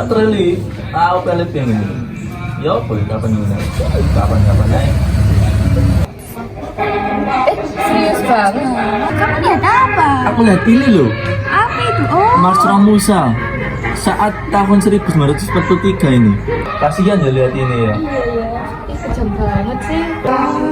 treli. Aku pelit yang ini. Ya apa ya, kapan ini? Kapan aja. Serius banget. Kamu lihat apa? Aku lihat ini loh. Apa itu? Oh. Mars Ramusa saat tahun 1943 ini. Kasihan ya lihat ini ya. Ih, kejam banget sih.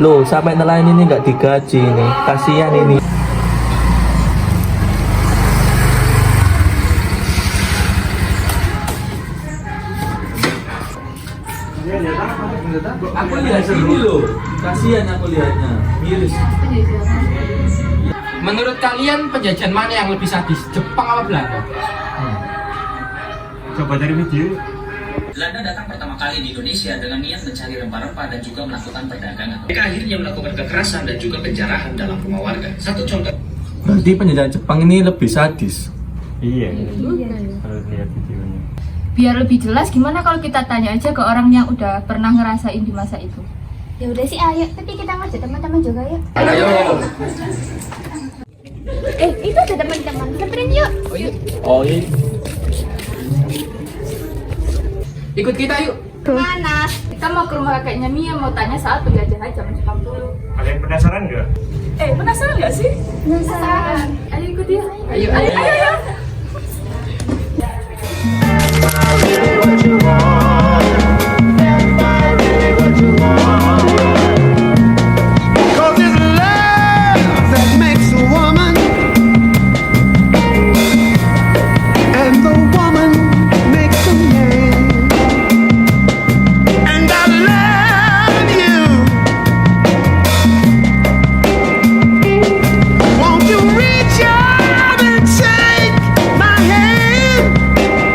Loh, sampai nelayan ini nggak digaji ini. Kasihan ini. Aku lihat ini loh. Kasihan aku lihatnya. Miris. Menurut kalian penjajahan mana yang lebih sadis, Jepang apa Belanda? Coba cari video. Belanda datang pertama kali di Indonesia dengan niat mencari rempah-rempah dan juga melakukan perdagangan. Mereka akhirnya melakukan kekerasan dan juga penjarahan dalam rumah warga. Satu contoh. Berarti penjajahan Jepang ini lebih sadis. Iya. Kalau lihat videonya. Biar lebih jelas, gimana kalau kita tanya aja ke orang yang udah pernah ngerasain di masa itu? Ya udah sih, ayo. Tapi kita ngajak teman-teman juga yuk. Ayo. Itu ada teman-teman. Samperin yuk. Oh iya. Ikut kita yuk. Mana? Kita mau ke rumah kakeknya Mia, mau tanya soal penjajahan zaman Jepang dulu. Kalian penasaran nggak? Penasaran nggak sih? Penasaran. Ayo ikut ya. Ayo. Cause it's love that makes a woman, and the woman makes a man. And I love you. Won't you reach out and take my hand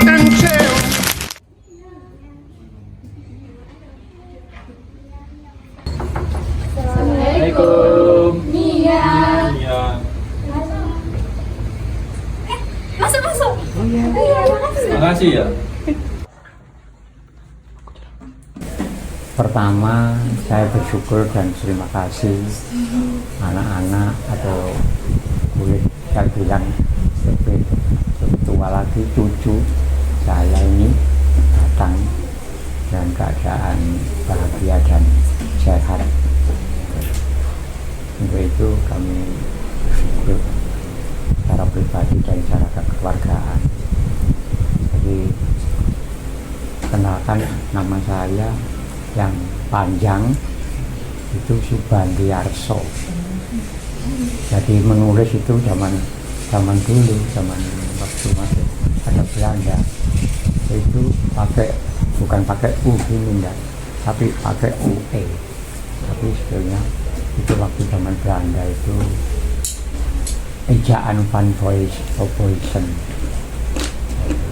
and tell Assalamualaikum. Mia. Iya. Masuk. Makasih ya. Pertama, saya bersyukur dan terima kasih anak-anak atau boleh saya bilang lebih tua lagi cucu saya ini datang dengan keadaan bahagia dan sehat. Untuk itu kami bersyukur secara pribadi dan secara kekeluargaan. Jadi kenalkan, nama saya yang panjang itu Subandiarso. Jadi menulis itu zaman dulu, zaman waktu masih ada Belanda itu bukan pakai U ini enggak, tapi pakai UE. Tapi sebetulnya itu waktu zaman Belanda itu ejaan Van Boysen.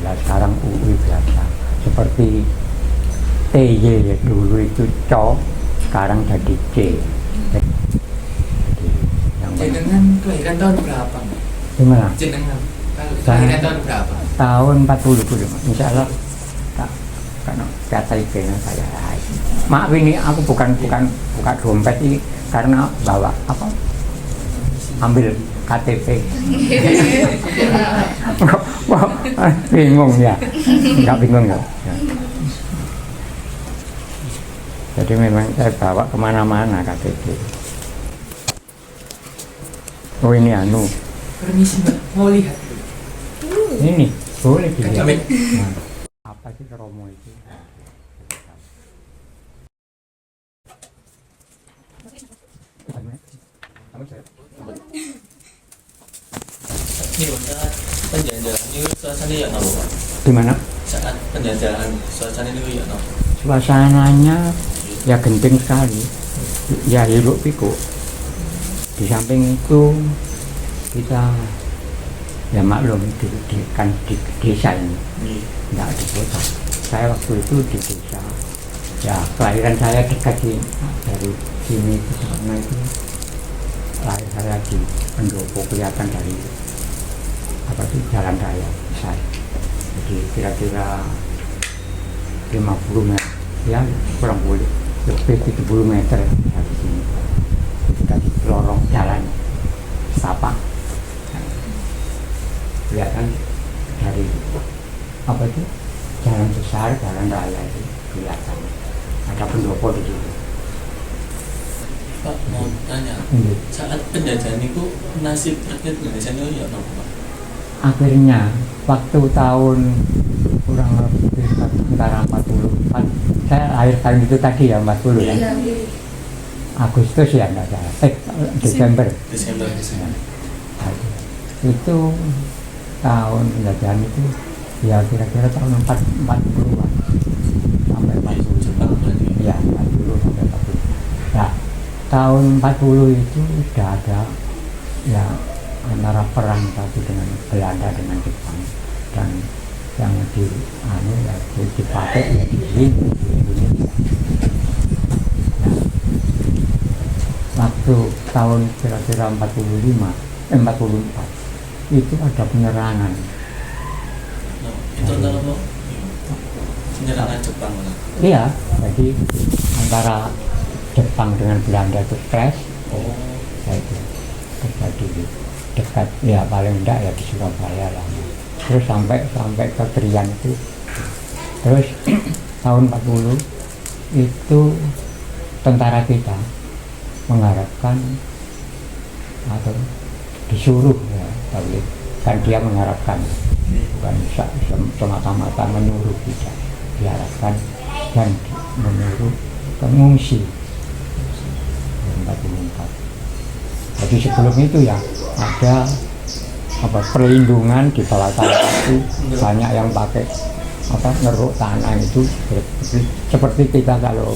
Nah, sekarang UI biasa. Seperti TY dulu itu CO, sekarang jadi C. Jadi yang Jenengan kelahiran tahun berapa? gimana? Jenengan kelahiran tahun berapa? Tahun 40 insya Allah karena KTP saya. Maaf ini aku bukan buka dompet ini karena bawa ambil KTP. Wah, bingung ya, nggak bingung ya. Jadi memang saya bawa kemana-mana KTP. Oh ini Permisi Mbak, mau lihat? ini boleh dilihat. Kami. Nah, apa sih Romo itu? Ini saat penjajahan ini suasana ya nopo Pak? Gimana? Saat penjajahan suasana ini ya nopo? Suasananya ya genting sekali, ya hiruk pikuk. Di samping itu kita ya maklum kan di desa ini, nggak di kota. Saya waktu itu di desa, ya kelahiran saya dekat dari sini ke sana itu. Lahir saya di pendopo, kelihatan dari jalan raya saya. Jadi kira-kira 50 meter, ya kurang boleh lebih 70 meter dari sini. Kita di lorong jalan setapak, kelihatan dari jalan ke Pak mau tanya, Iya. saat penjajahan itu nasib rakyat Indonesia itu ya apa Pak? Akhirnya waktu tahun kurang lebih antara 40, saya lahir tahun itu tadi ya 40 ya. Agustus ya enggak salah. Desember. Desember. Itu tahun penjajahan itu ya kira-kira tahun 40-an sampai 40. Jepang berarti. Ya, 40 sampai 40. Nah, tahun 40 itu sudah ada ya antara perang tadi dengan Belanda dengan Jepang, dan yang dipakai ya di Indonesia. Nah, waktu tahun kira-kira 44 itu ada penyerangan. Nah, itu antara apa? Penyerangan Jepang Pak. Iya, jadi antara Jepang dengan Belanda itu clash. Oh. Ya itu terjadi di dekat ya paling enggak ya di Surabaya lah. Terus sampai ke Krian itu. Terus tahun 40 itu tentara kita mengharapkan atau disuruh ya, tapi kan dia mengharapkan, bukan semata-mata menyuruh, kita diharapkan dan menyuruh pengungsi 44. Jadi sebelum itu ya ada perlindungan di bawah tanah itu, banyak yang pakai ngeruk tanah itu seperti kita kalau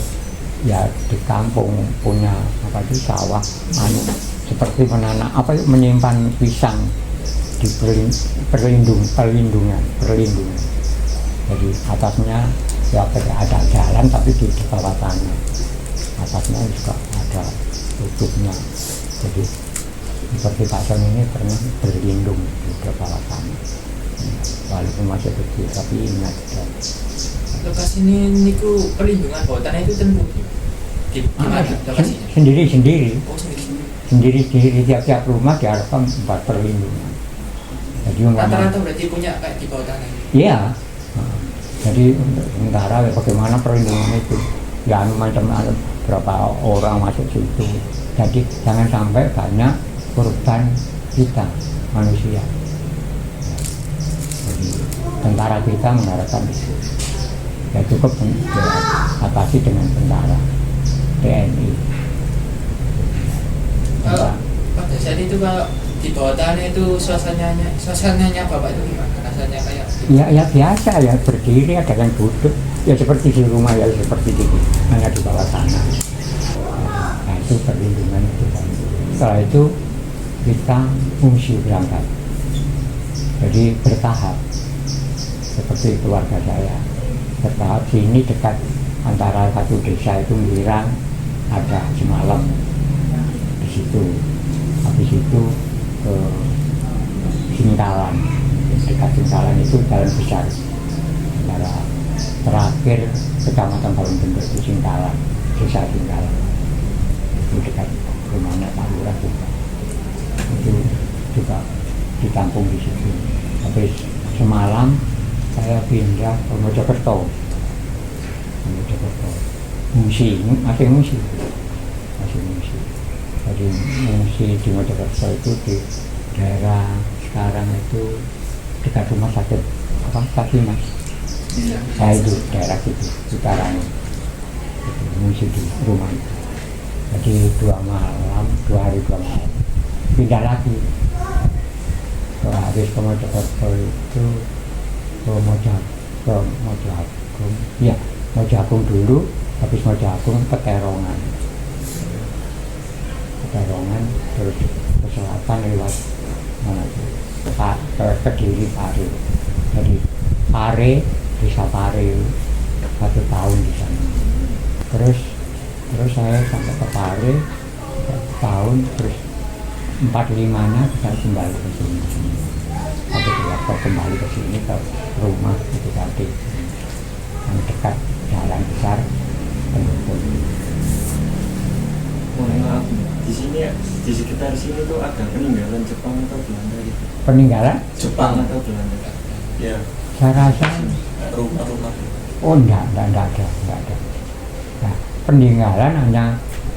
ya di kampung punya sawah, seperti menanam menyimpan pisang di perlindungan. Jadi atasnya ya ada jalan tapi di bawah tanah, atasnya juga ada tutupnya. Jadi seperti Pak Son ini pernah berlindung di bawah tanah, walaupun masih kecil tapi ingat. Lokasi ini niku perlindungan bawah tanah itu tentu di mana lokasinya? Sendiri-sendiri. Oh, sendiri. Sendiri tiap-tiap rumah diharapkan tempat perlindungan. Jadi Rata-rata berarti punya kayak di bawah tanah. Iya. Nah, jadi untuk sementara ya bagaimana perlindungan itu? Ya macam-macam berapa orang masuk situ. Jadi jangan sampai banyak korban kita manusia. Jadi tentara kita mengharapkan itu. Ya cukup atasi dengan tentara TNI. Pada saat itu kalau di bawah tanah itu suasananya Bapak itu gimana? Rasanya kayak Ya biasa ya, berdiri, ada yang duduk ya seperti di rumah ya, seperti di hanya di bawah tanah. Nah itu perlindungan itu. Setelah itu kita fungsi berangkat, jadi bertahap seperti keluarga saya, bertahap. Sini dekat antara satu desa itu Mirang, ada semalam di situ, habis itu ke Singkalan. Dekat Singkalan itu jalan besar, antara terakhir kecamatan Balong Bentuk itu Singkalan, desa Singkalan. Itu dekat rumahnya Pak Lurah juga. Itu juga ditampung di situ. Habis semalam saya pindah ke Mojokerto. Masih ngungsi. Jadi ngungsi di Mojokerto itu di daerah sekarang itu dekat rumah sakit Mas. Saya itu daerah itu utaranya. Ngungsi di rumah itu. Jadi 2 hari 2 malam pindah lagi. Habis ke Mojokerto itu ke Mojoagung dulu, habis Mojoagung ke Terongan, terus ke selatan lewat mana itu ke Kediri, Pare. Jadi Pare, desa Pare 1 tahun di sana. Terus saya sampai ke Pare 1 tahun, terus 45-nya saya kembali ke sini. Satu keluarga kembali ke sini ke rumah itu tadi yang dekat jalan besar pendukung. Mohon maaf, di sini di sekitar sini tuh ada peninggalan Jepang atau Belanda gitu? Peninggalan? Jepang atau Belanda? Ya. Saya rasa Rumah-rumah. enggak ada. Nah, peninggalan hanya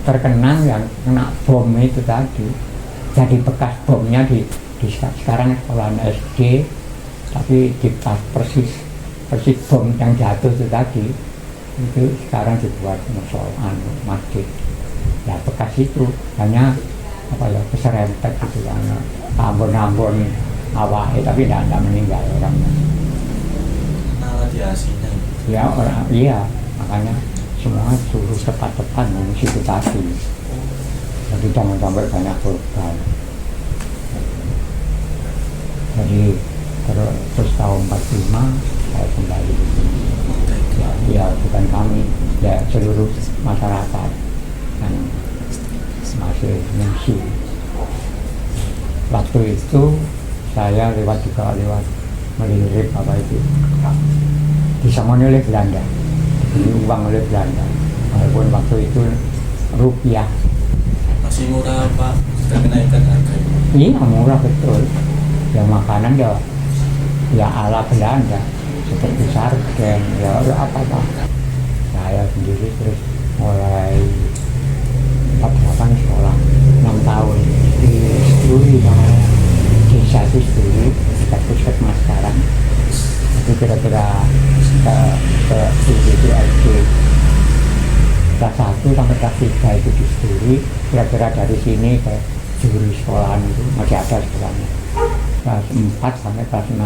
terkenang yang kena bom itu tadi. Jadi bekas bomnya di sekarang sekolah SD, tapi di pas persis bom yang jatuh itu tadi, itu sekarang dibuat masjid. Ya bekas itu hanya apa ya keserempet gitu kan, ambon-ambon awal, tapi tidak meninggal orangnya. Nah, di aslinya. Ya orang iya, makanya semua suruh cepat-cepat mengisi tadi. Jadi jangan sampai banyak korban. Jadi terus tahun 45 saya kembali. Ya bukan kami, ya seluruh masyarakat yang masih mengungsi. Waktu itu saya lewat melirik apa itu disangoni oleh Belanda, dibeli uang oleh Belanda. Walaupun waktu itu rupiah. Masih murah Pak, sudah kenaikan harganya. Iya murah betul. Ya makanan ya ala Belanda seperti sarden ya apa. Saya sendiri terus mulai 48 sekolah 6 tahun di Sturi namanya, desa itu Sturi dekat puskesmas sekarang. Itu kira-kira ke itu SD kelas 1 sampai kelas 3 itu di Sturi, kira-kira dari sini ke juri sekolahan itu masih ada sekolahnya. Kelas 4 sampai kelas 6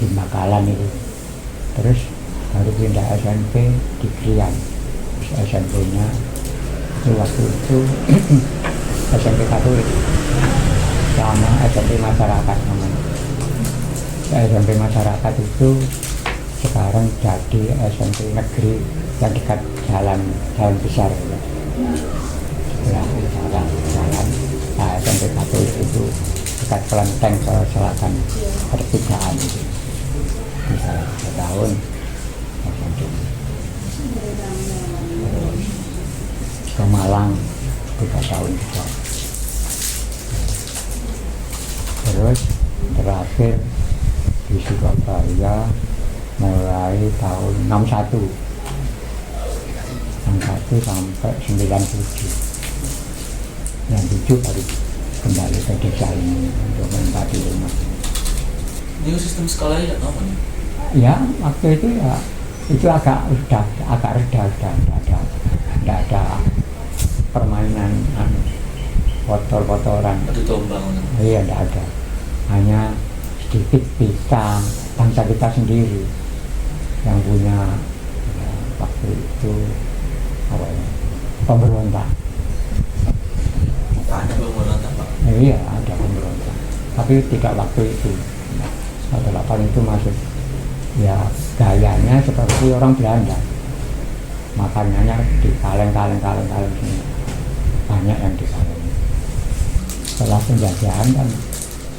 di Makalan itu. Terus baru pindah SMP di Krian. SMP-nya itu waktu itu SMP Katolik sama SMP Masyarakat namanya. SMP Masyarakat itu sekarang jadi SMP Negeri yang dekat jalan besar ya. Jalan SMP Katolik itu dekat Kelenteng ke selatan pertigaan itu. Bisa 2 tahun ke Malang 3 tahun juga. Terus terakhir di Surabaya mulai tahun 61 sampai 97. Yang 7 baru kembali ke desa ini untuk menempati rumah. Ini sistem sekolahnya apa nih? Ya waktu itu ya itu agak reda, tidak ada permainan kotor-kotoran. Adu domba. Iya tidak ada, hanya sedikit kita bangsa kita sendiri yang punya ya, waktu itu apa ya, pemberontak. Ada pemberontak Pak. Iya ada pemberontak, tapi tidak waktu itu. Pada 8 itu masih ya gayanya seperti orang Belanda, makanannya di kaleng sini, banyak yang di kaleng. Setelah penjajahan kan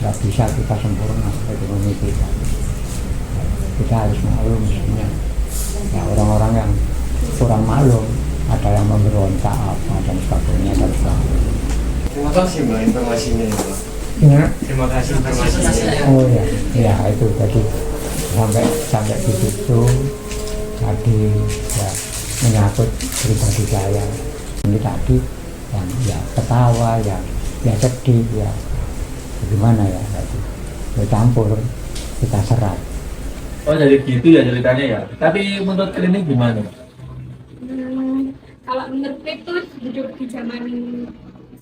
nggak bisa kita sempurna ekonomi kita harus maklum sebenarnya. Ya orang-orang yang kurang maklum, ada yang memberontak apa dan sebagainya dan sebagainya. Terima kasih Mbak informasinya ya Pak. Ya. Terima kasih informasinya. Oh ya itu tadi sampai di situ tadi ya menyangkut pribadi saya. Ini tadi yang ya ketawa ya sedih ya bagaimana ya tadi bercampur kita serat. Oh jadi gitu ya ceritanya ya. Tapi menurut klinik gimana? Kalau menurut itu hidup di zaman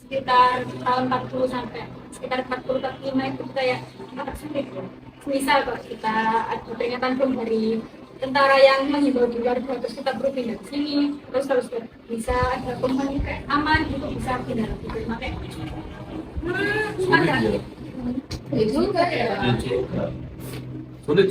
sekitar tahun 40 sampai sekitar 40-45 itu kayak sulit ya. Misal kalau kita ada peringatan bom dari tentara yang menghimbau di luar terus kita berpindah ke sini, terus bisa ada komponi kayak aman itu bisa pindah gitu. Makanya ada itu juga ya. Sulit.